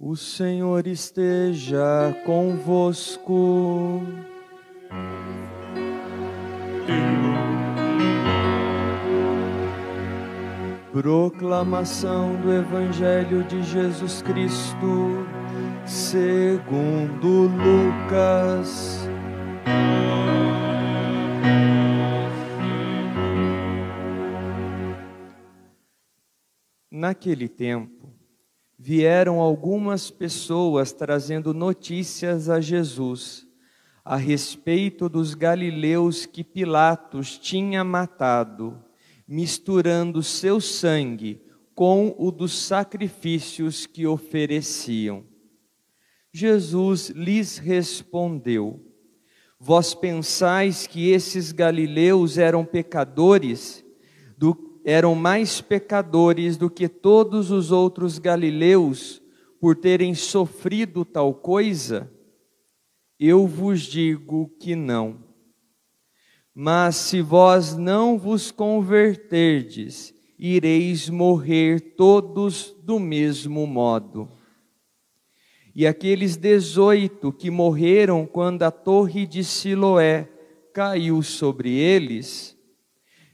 O Senhor esteja convosco. Proclamação do Evangelho de Jesus Cristo, segundo Lucas. Naquele tempo, vieram algumas pessoas trazendo notícias a Jesus a respeito dos galileus que Pilatos tinha matado, misturando seu sangue com o dos sacrifícios que ofereciam. Jesus lhes respondeu: Vós pensais que esses galileus eram pecadores? Eram mais pecadores do que todos os outros galileus por terem sofrido tal coisa? Eu vos digo que não. Mas se vós não vos converterdes, ireis morrer todos do mesmo modo. E aqueles 18 que morreram quando a torre de Siloé caiu sobre eles,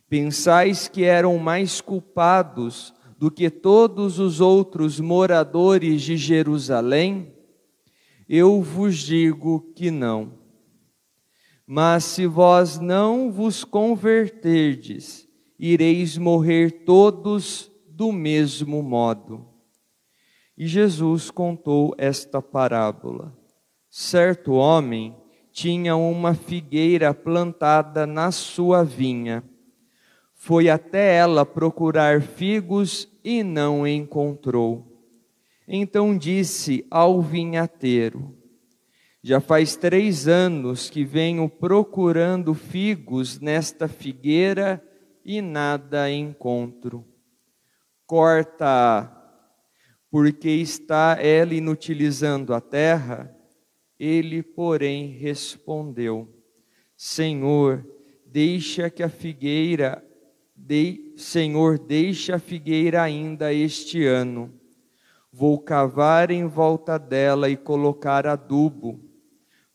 pensais que eram mais culpados do que todos os outros moradores de Jerusalém? Eu vos digo que não. Mas se vós não vos converterdes, ireis morrer todos do mesmo modo. E Jesus contou esta parábola. Certo homem tinha uma figueira plantada na sua vinha. Foi até ela procurar figos e não encontrou. Então disse ao vinhateiro: Já faz 3 anos que venho procurando figos nesta figueira e nada encontro. Corta-a, porque está ela inutilizando a terra. Ele, porém, respondeu: Senhor, deixa a figueira ainda este ano. Vou cavar em volta dela e colocar adubo.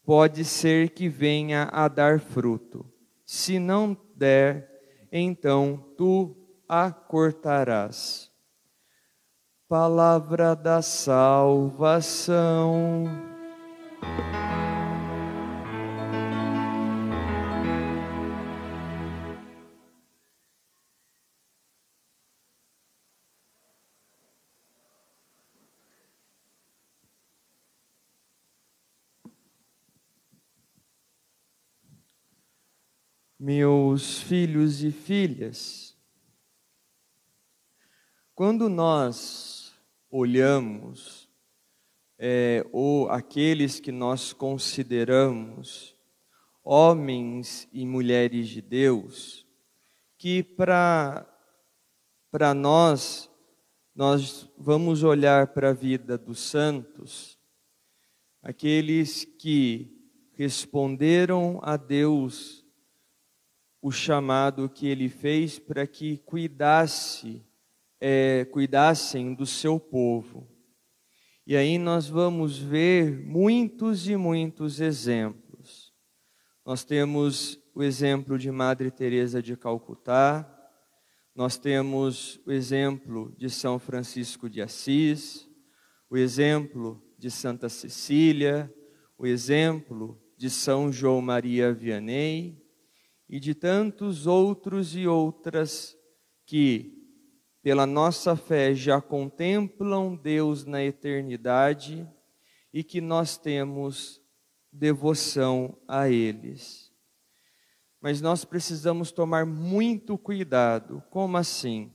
Pode ser que venha a dar fruto. Se não der, então tu a cortarás. Palavra da salvação. Meus filhos e filhas, quando nós olhamos, ou aqueles que nós consideramos homens e mulheres de Deus, que para nós vamos olhar para a vida dos santos, aqueles que responderam a Deus o chamado que Ele fez para que cuidassem do seu povo. E aí nós vamos ver muitos e muitos exemplos. Nós temos o exemplo de Madre Teresa de Calcutá, nós temos o exemplo de São Francisco de Assis, o exemplo de Santa Cecília, o exemplo de São João Maria Vianney, e de tantos outros e outras que, pela nossa fé, já contemplam Deus na eternidade e que nós temos devoção a eles. Mas nós precisamos tomar muito cuidado. Como assim?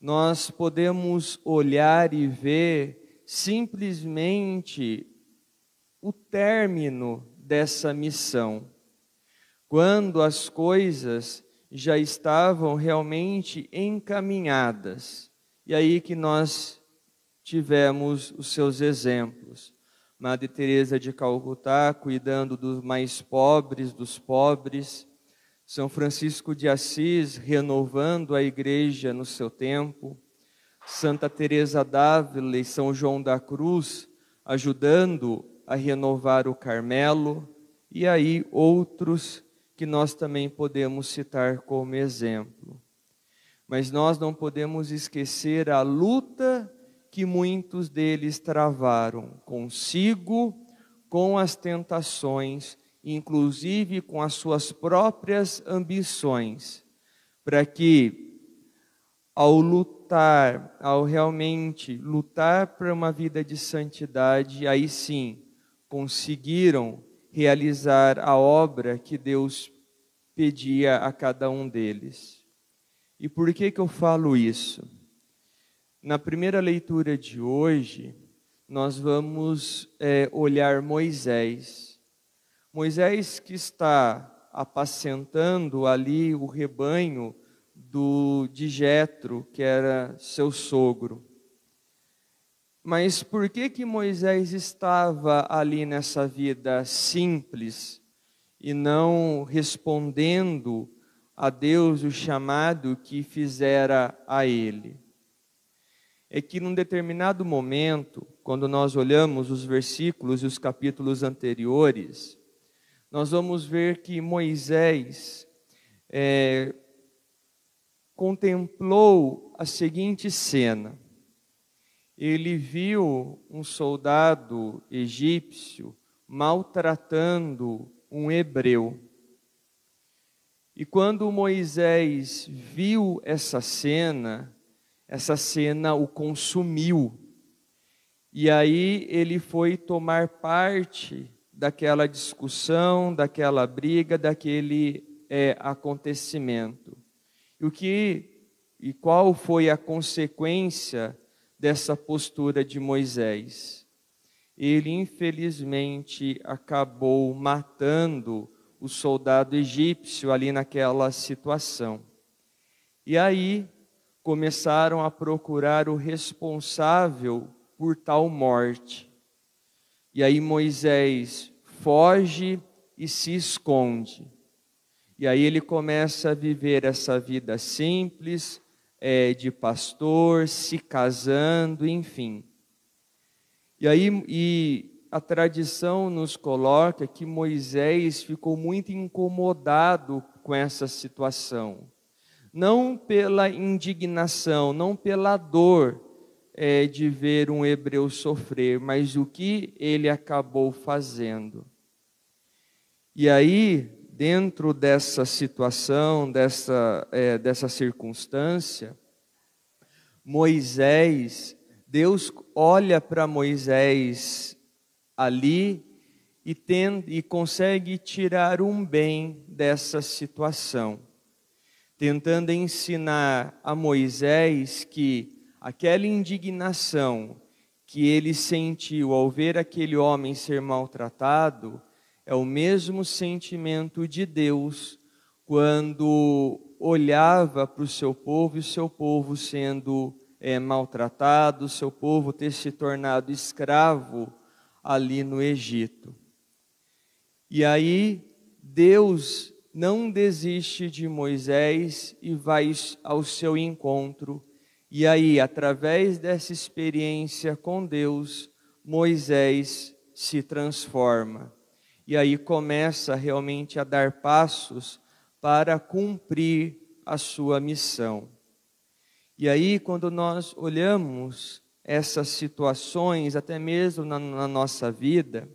Nós podemos olhar e ver simplesmente o término dessa missão, quando as coisas já estavam realmente encaminhadas. E aí que nós tivemos os seus exemplos. Madre Teresa de Calcutá cuidando dos mais pobres, dos pobres. São Francisco de Assis renovando a igreja no seu tempo. Santa Teresa d'Ávila e São João da Cruz, ajudando a renovar o Carmelo, e aí outros que nós também podemos citar como exemplo. Mas nós não podemos esquecer a luta que muitos deles travaram consigo, com as tentações, inclusive com as suas próprias ambições, para que ao realmente lutar por uma vida de santidade, aí sim conseguiram realizar a obra que Deus pedia a cada um deles. E por que eu falo isso? Na primeira leitura de hoje, nós vamos olhar Moisés. Moisés que está apacentando ali o rebanho de Jetro, que era seu sogro. Mas por que Moisés estava ali nessa vida simples e não respondendo a Deus o chamado que fizera a ele? É que num determinado momento, quando nós olhamos os versículos e os capítulos anteriores, nós vamos ver que Moisés contemplou a seguinte cena. Ele viu um soldado egípcio maltratando um hebreu. E quando Moisés viu essa cena o consumiu. E aí ele foi tomar parte daquela discussão, daquela briga, daquele acontecimento. E qual foi a consequência dessa postura de Moisés? Ele, infelizmente, acabou matando o soldado egípcio ali naquela situação. E aí começaram a procurar o responsável por tal morte. E aí Moisés foge e se esconde. E aí ele começa a viver essa vida simples, de pastor, se casando, enfim. E a tradição nos coloca que Moisés ficou muito incomodado com essa situação. Não pela indignação, não pela dor de ver um hebreu sofrer, mas o que ele acabou fazendo. E aí, dentro dessa situação, dessa circunstância, Deus olha para Moisés ali e consegue tirar um bem dessa situação, tentando ensinar a Moisés que aquela indignação que ele sentiu ao ver aquele homem ser maltratado é o mesmo sentimento de Deus quando olhava para o seu povo e o seu povo sendo maltratado, o seu povo ter se tornado escravo ali no Egito. E aí Deus não desiste de Moisés e vai ao seu encontro. E aí, através dessa experiência com Deus, Moisés se transforma. E aí começa realmente a dar passos para cumprir a sua missão. E aí, quando nós olhamos essas situações, até mesmo na nossa vida,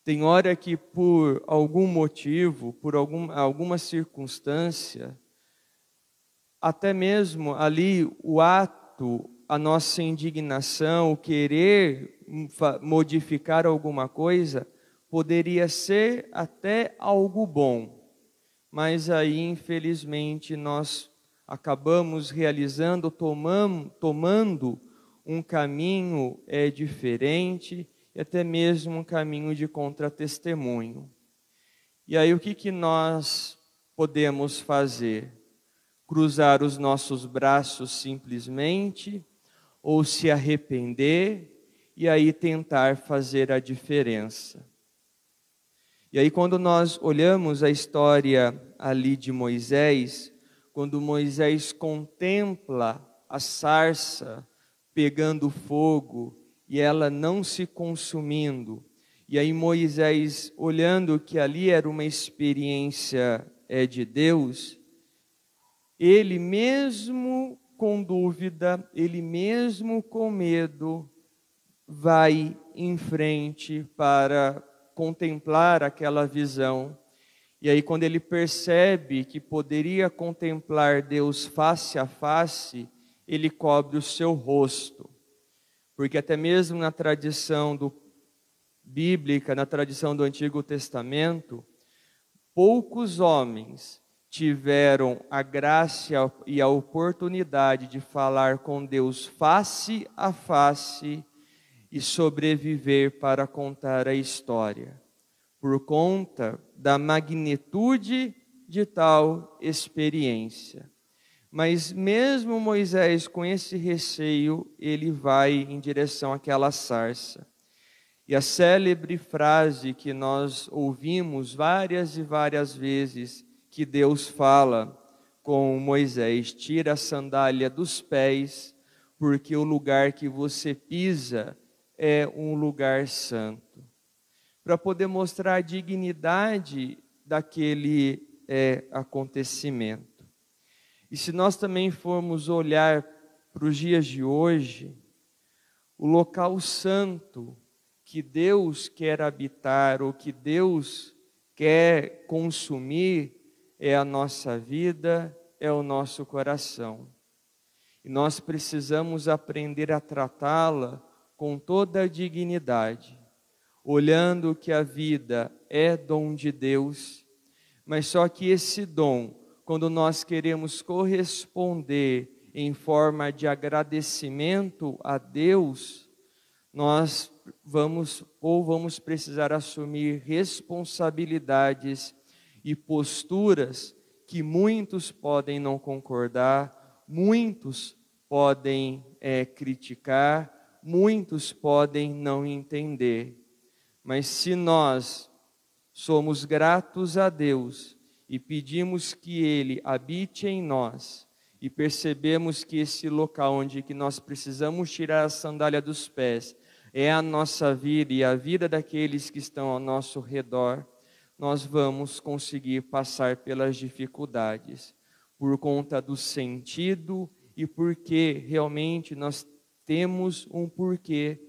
tem hora que por algum motivo, por alguma circunstância, até mesmo ali o ato, a nossa indignação, o querer modificar alguma coisa, poderia ser até algo bom. Mas aí, infelizmente, nós acabamos realizando, tomando um caminho diferente, e até mesmo um caminho de contra-testemunho. E aí o que nós podemos fazer? Cruzar os nossos braços simplesmente, ou se arrepender, e aí tentar fazer a diferença. E aí quando nós olhamos a história ali de Moisés, quando Moisés contempla a sarça pegando fogo e ela não se consumindo. E aí Moisés, olhando que ali era uma experiência de Deus, ele mesmo com dúvida, ele mesmo com medo, vai em frente para contemplar aquela visão. E aí quando ele percebe que poderia contemplar Deus face a face, ele cobre o seu rosto. Porque até mesmo na tradição bíblica, na tradição do Antigo Testamento, poucos homens tiveram a graça e a oportunidade de falar com Deus face a face e sobreviver para contar a história, por conta da magnitude de tal experiência. Mas mesmo Moisés, com esse receio, ele vai em direção àquela sarça. E a célebre frase que nós ouvimos várias e várias vezes, que Deus fala com Moisés: tira a sandália dos pés, porque o lugar que você pisa é um lugar santo. Para poder mostrar a dignidade daquele acontecimento. E se nós também formos olhar para os dias de hoje, o local santo que Deus quer habitar, ou que Deus quer consumir, é a nossa vida, é o nosso coração. E nós precisamos aprender a tratá-la com toda a dignidade, olhando que a vida é dom de Deus, mas só que esse dom, quando nós queremos corresponder em forma de agradecimento a Deus, nós vamos precisar assumir responsabilidades e posturas que muitos podem não concordar, muitos podem criticar, muitos podem não entender. Mas se nós somos gratos a Deus e pedimos que Ele habite em nós, e percebemos que esse local onde que nós precisamos tirar a sandália dos pés é a nossa vida e a vida daqueles que estão ao nosso redor, nós vamos conseguir passar pelas dificuldades, por conta do sentido e porque realmente nós temos um porquê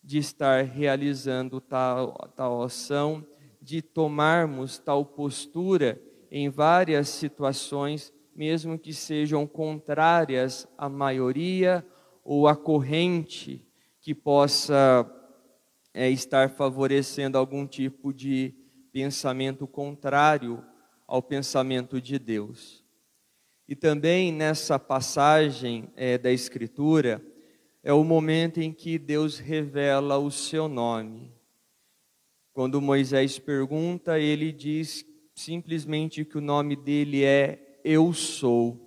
de estar realizando tal ação, de tomarmos tal postura em várias situações, mesmo que sejam contrárias à maioria ou à corrente que possa estar favorecendo algum tipo de pensamento contrário ao pensamento de Deus. E também nessa passagem da Escritura, é o momento em que Deus revela o seu nome. Quando Moisés pergunta, ele diz simplesmente que o nome dele é Eu Sou.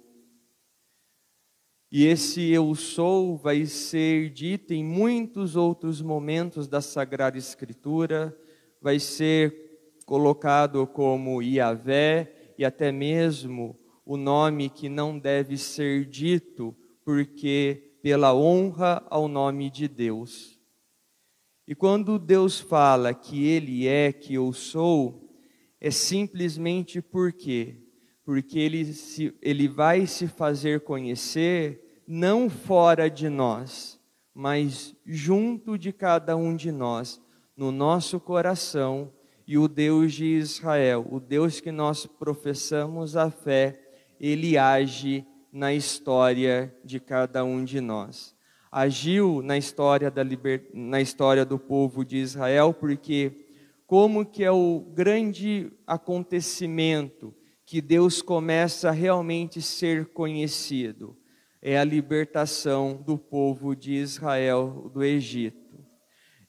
E esse Eu Sou vai ser dito em muitos outros momentos da Sagrada Escritura, vai ser colocado como Iavé, e até mesmo o nome que não deve ser dito, porque pela honra ao nome de Deus. E quando Deus fala que Ele é que eu sou, é simplesmente porque Ele vai se fazer conhecer não fora de nós, mas junto de cada um de nós, no nosso coração. E o Deus de Israel, o Deus que nós professamos a fé, Ele age na história de cada um de nós. Agiu na história do povo de Israel, porque como que é o grande acontecimento que Deus começa a realmente ser conhecido? É a libertação do povo de Israel do Egito.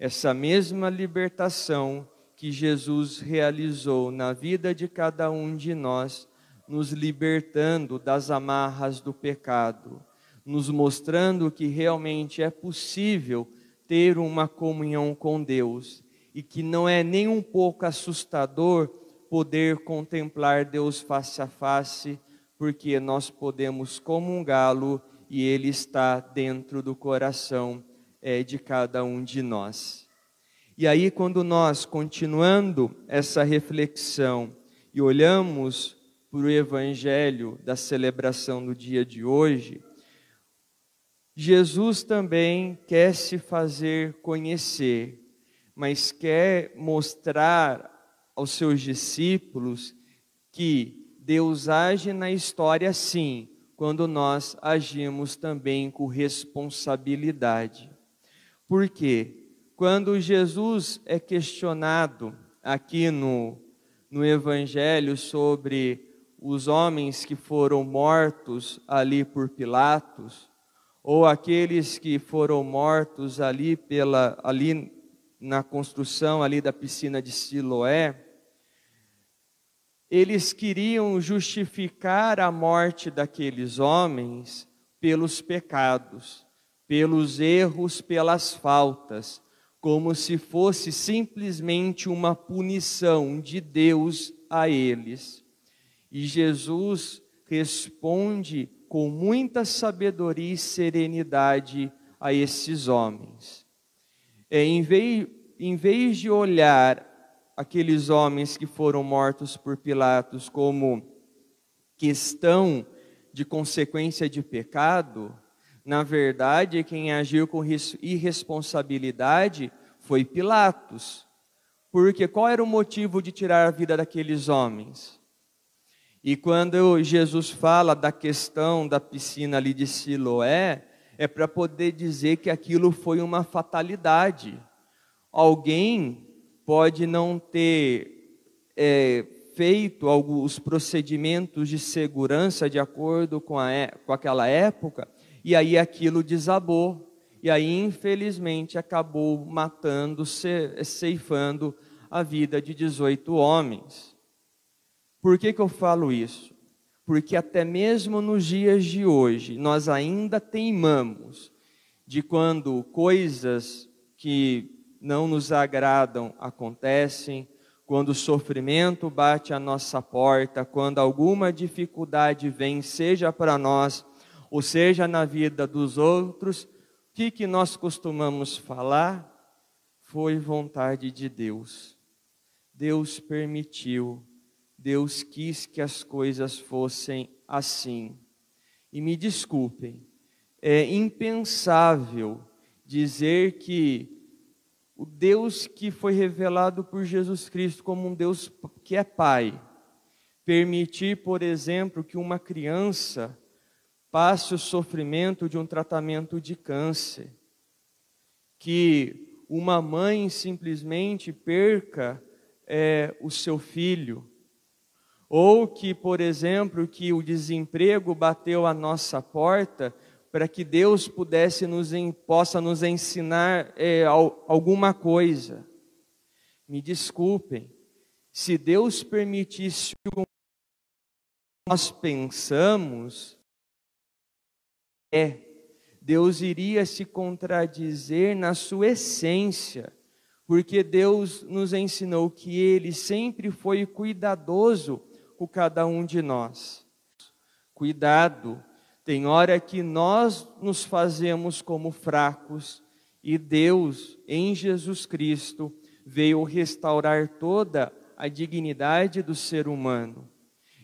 Essa mesma libertação que Jesus realizou na vida de cada um de nós, nos libertando das amarras do pecado, nos mostrando que realmente é possível ter uma comunhão com Deus e que não é nem um pouco assustador poder contemplar Deus face a face, porque nós podemos comungá-lo e Ele está dentro do coração de cada um de nós. E aí, quando nós, continuando essa reflexão e olhamos para o Evangelho da celebração do dia de hoje, Jesus também quer se fazer conhecer, mas quer mostrar aos seus discípulos que Deus age na história sim, quando nós agimos também com responsabilidade. Por quê? Quando Jesus é questionado aqui no Evangelho sobre os homens que foram mortos ali por Pilatos, ou aqueles que foram mortos ali na construção ali da piscina de Siloé, eles queriam justificar a morte daqueles homens pelos pecados, pelos erros, pelas faltas, como se fosse simplesmente uma punição de Deus a eles. E Jesus responde com muita sabedoria e serenidade a esses homens. Em vez de olhar aqueles homens que foram mortos por Pilatos como questão de consequência de pecado, na verdade, quem agiu com irresponsabilidade foi Pilatos. Porque qual era o motivo de tirar a vida daqueles homens? E quando Jesus fala da questão da piscina ali de Siloé, é para poder dizer que aquilo foi uma fatalidade. Alguém pode não ter feito os procedimentos de segurança de acordo com aquela época, e aí aquilo desabou, e aí infelizmente acabou matando, ceifando a vida de 18 homens. Por que eu falo isso? Porque até mesmo nos dias de hoje, nós ainda teimamos de quando coisas que não nos agradam acontecem, quando o sofrimento bate à nossa porta, quando alguma dificuldade vem, seja para nós, ou seja na vida dos outros, o que nós costumamos falar? Foi vontade de Deus. Deus permitiu, Deus quis que as coisas fossem assim. E me desculpem, é impensável dizer que o Deus que foi revelado por Jesus Cristo como um Deus que é Pai, permitir, por exemplo, que uma criança passe o sofrimento de um tratamento de câncer, que uma mãe simplesmente perca o seu filho, ou que, por exemplo, que o desemprego bateu à nossa porta, para que Deus possa nos ensinar alguma coisa. Me desculpem, se Deus permitisse o que nós pensamos, Deus iria se contradizer na sua essência, porque Deus nos ensinou que Ele sempre foi cuidadoso com cada um de nós. Cuidado, tem hora que nós nos fazemos como fracos e Deus, em Jesus Cristo, veio restaurar toda a dignidade do ser humano.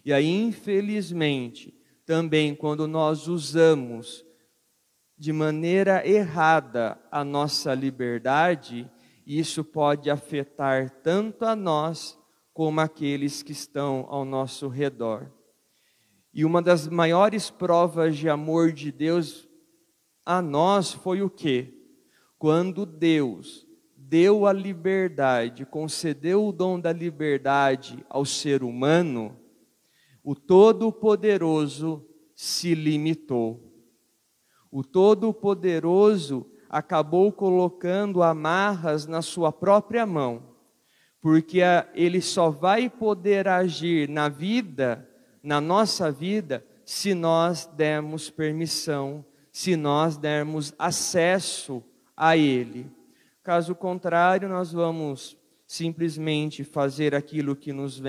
E aí, infelizmente, também quando nós usamos de maneira errada a nossa liberdade, isso pode afetar tanto a nós como aqueles que estão ao nosso redor. E uma das maiores provas de amor de Deus a nós foi o quê? Quando Deus deu a liberdade, concedeu o dom da liberdade ao ser humano, o Todo-Poderoso se limitou. O Todo-Poderoso acabou colocando amarras na sua própria mão, porque Ele só vai poder agir na nossa vida, se nós dermos permissão, se nós dermos acesso a Ele. Caso contrário, nós vamos simplesmente fazer aquilo que nos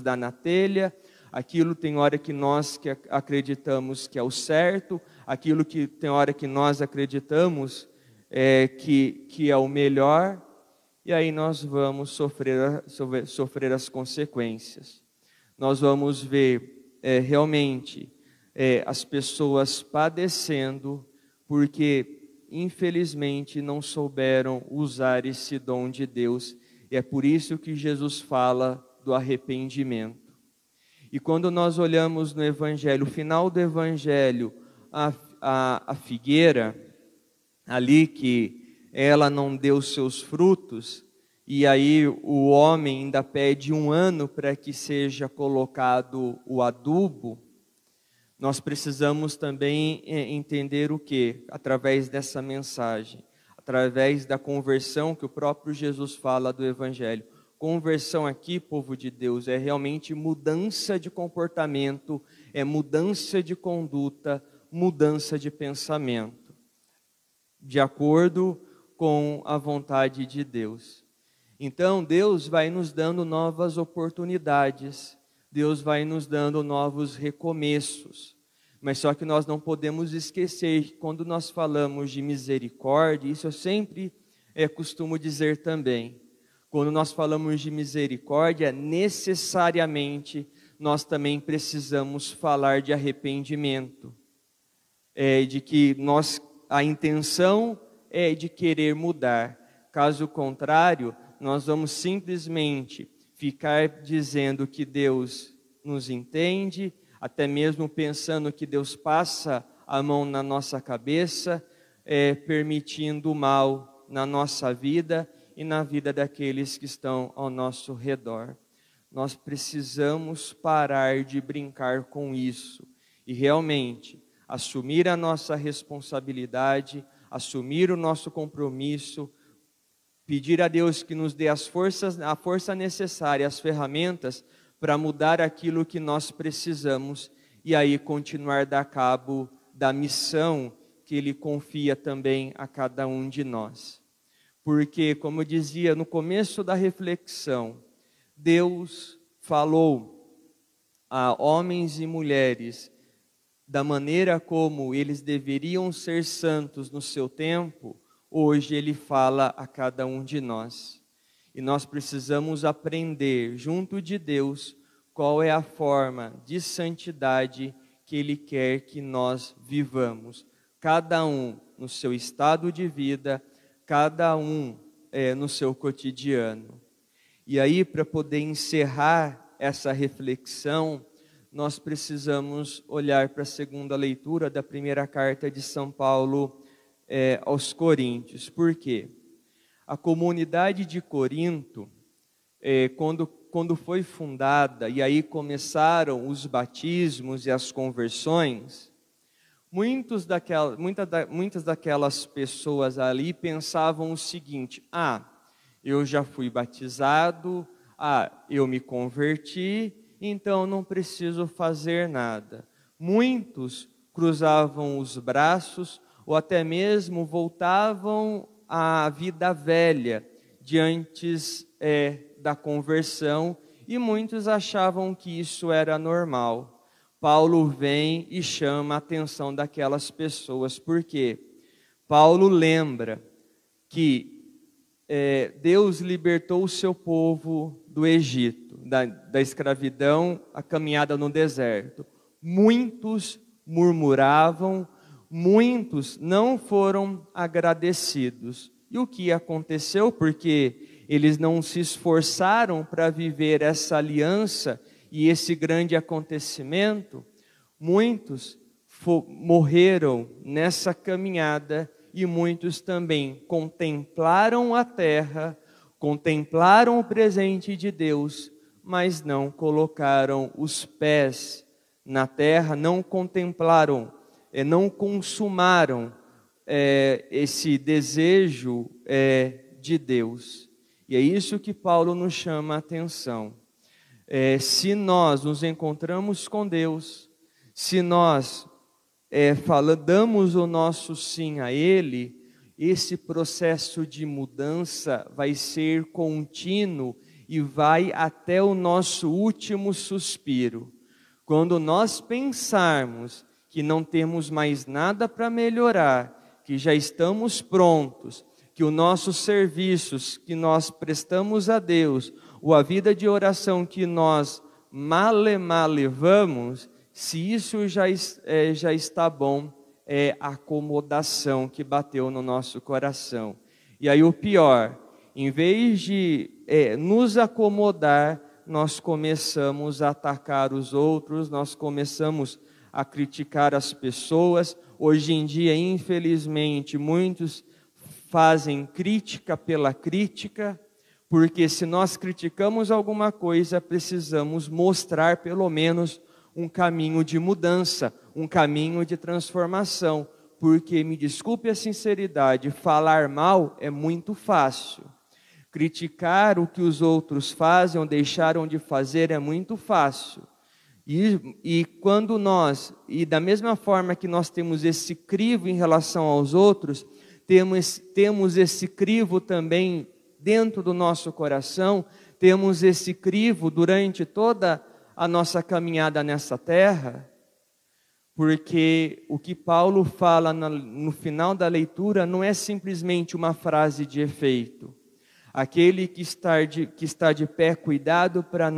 dá na telha, aquilo tem hora que nós acreditamos que é o certo, aquilo que tem hora que nós acreditamos que é o melhor, e aí nós vamos sofrer as consequências. Nós vamos ver realmente as pessoas padecendo porque, infelizmente, não souberam usar esse dom de Deus. E é por isso que Jesus fala do arrependimento. E quando nós olhamos no Evangelho, o final do Evangelho, a figueira, ali que ela não deu seus frutos, e aí o homem ainda pede 1 ano para que seja colocado o adubo, nós precisamos também entender o que? Através dessa mensagem, através da conversão que o próprio Jesus fala do Evangelho. Conversão aqui, povo de Deus, é realmente mudança de comportamento, é mudança de conduta, mudança de pensamento, de acordo com a vontade de Deus. Então, Deus vai nos dando novas oportunidades, Deus vai nos dando novos recomeços. Mas só que nós não podemos esquecer que quando nós falamos de misericórdia, isso eu sempre costumo dizer também, quando nós falamos de misericórdia, necessariamente nós também precisamos falar de arrependimento, de que a intenção é de querer mudar. Caso contrário, nós vamos simplesmente ficar dizendo que Deus nos entende, até mesmo pensando que Deus passa a mão na nossa cabeça, permitindo o mal na nossa vida e na vida daqueles que estão ao nosso redor. Nós precisamos parar de brincar com isso e realmente assumir a nossa responsabilidade, assumir o nosso compromisso, pedir a Deus que nos dê a força necessária, as ferramentas para mudar aquilo que nós precisamos e aí continuar a dar cabo da missão que Ele confia também a cada um de nós. Porque, como eu dizia no começo da reflexão, Deus falou a homens e mulheres da maneira como eles deveriam ser santos no seu tempo. Hoje Ele fala a cada um de nós. E nós precisamos aprender junto de Deus qual é a forma de santidade que Ele quer que nós vivamos. Cada um no seu estado de vida, cada um no seu cotidiano. E aí, para poder encerrar essa reflexão, nós precisamos olhar para a segunda leitura da primeira carta de São Paulo aos Coríntios. Por quê? A comunidade de Corinto, quando foi fundada, e aí começaram os batismos e as conversões, muitas daquelas pessoas ali pensavam o seguinte: eu já fui batizado, eu me converti, então não preciso fazer nada. Muitos cruzavam os braços ou até mesmo voltavam à vida velha diante da conversão, e muitos achavam que isso era normal. Paulo vem e chama a atenção daquelas pessoas, porque Paulo lembra que Deus libertou o seu povo do Egito, da escravidão, a caminhada no deserto. Muitos murmuravam, muitos não foram agradecidos. E o que aconteceu? Porque eles não se esforçaram para viver essa aliança e esse grande acontecimento. Muitos morreram nessa caminhada e muitos também contemplaram a terra, contemplaram o presente de Deus, mas não colocaram os pés na terra, não contemplaram, não consumaram esse desejo de Deus. E é isso que Paulo nos chama a atenção. Se nós nos encontramos com Deus, se nós damos o nosso sim a Ele, esse processo de mudança vai ser contínuo e vai até o nosso último suspiro. Quando nós pensarmos que não temos mais nada para melhorar, que já estamos prontos, que os nossos serviços que nós prestamos a Deus, ou a vida de oração que nós male levamos, se isso já está bom, é a acomodação que bateu no nosso coração. E aí o pior, em vez de nos acomodar, nós começamos a atacar os outros, nós começamos a criticar as pessoas. Hoje em dia, infelizmente, muitos fazem crítica pela crítica, porque se nós criticamos alguma coisa, precisamos mostrar pelo menos um caminho de mudança, um caminho de transformação, porque, me desculpe a sinceridade, falar mal é muito fácil. Criticar o que os outros fazem ou deixaram de fazer é muito fácil. E quando e da mesma forma que nós temos esse crivo em relação aos outros, temos esse crivo também dentro do nosso coração, temos esse crivo durante toda a nossa caminhada nessa terra, porque o que Paulo fala no final da leitura não é simplesmente uma frase de efeito. Aquele que está de pé, cuidado para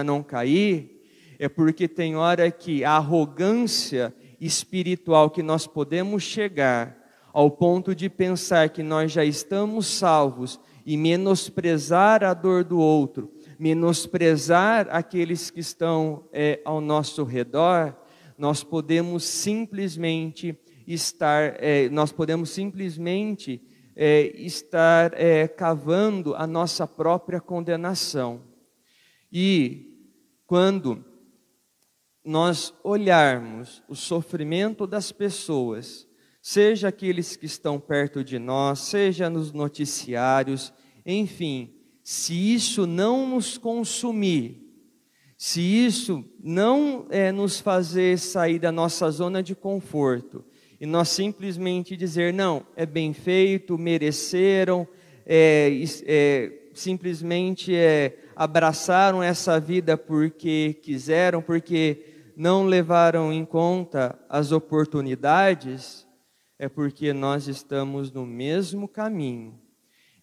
não cair, é porque tem hora que a arrogância espiritual que nós podemos chegar ao ponto de pensar que nós já estamos salvos e menosprezar a dor do outro, menosprezar aqueles que estão ao nosso redor, nós podemos simplesmente estar cavando a nossa própria condenação. E quando nós olharmos o sofrimento das pessoas, seja aqueles que estão perto de nós, seja nos noticiários, enfim, se isso não nos consumir, se isso não nos fazer sair da nossa zona de conforto, e nós simplesmente dizer, não, é bem feito, mereceram, simplesmente abraçaram essa vida porque quiseram, porque não levaram em conta as oportunidades, é porque nós estamos no mesmo caminho.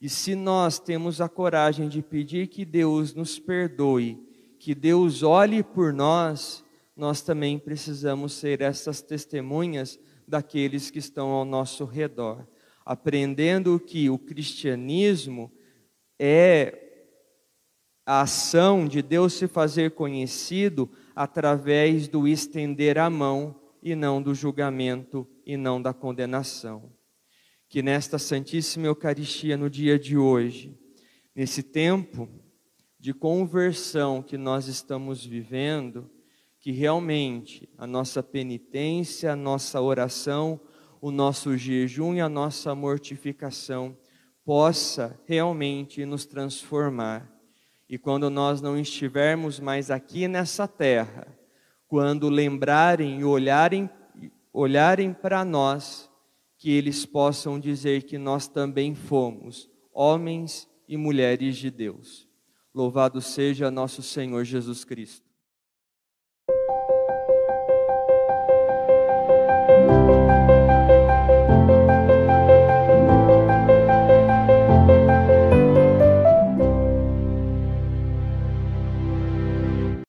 E se nós temos a coragem de pedir que Deus nos perdoe, que Deus olhe por nós, nós também precisamos ser essas testemunhas daqueles que estão ao nosso redor, aprendendo que o cristianismo é a ação de Deus se fazer conhecido através do estender a mão e não do julgamento e não da condenação. Que nesta Santíssima Eucaristia, no dia de hoje, nesse tempo de conversão que nós estamos vivendo, que realmente a nossa penitência, a nossa oração, o nosso jejum e a nossa mortificação possa realmente nos transformar. E quando nós não estivermos mais aqui nessa terra, quando lembrarem e olharem para nós, que eles possam dizer que nós também fomos homens e mulheres de Deus. Louvado seja nosso Senhor Jesus Cristo.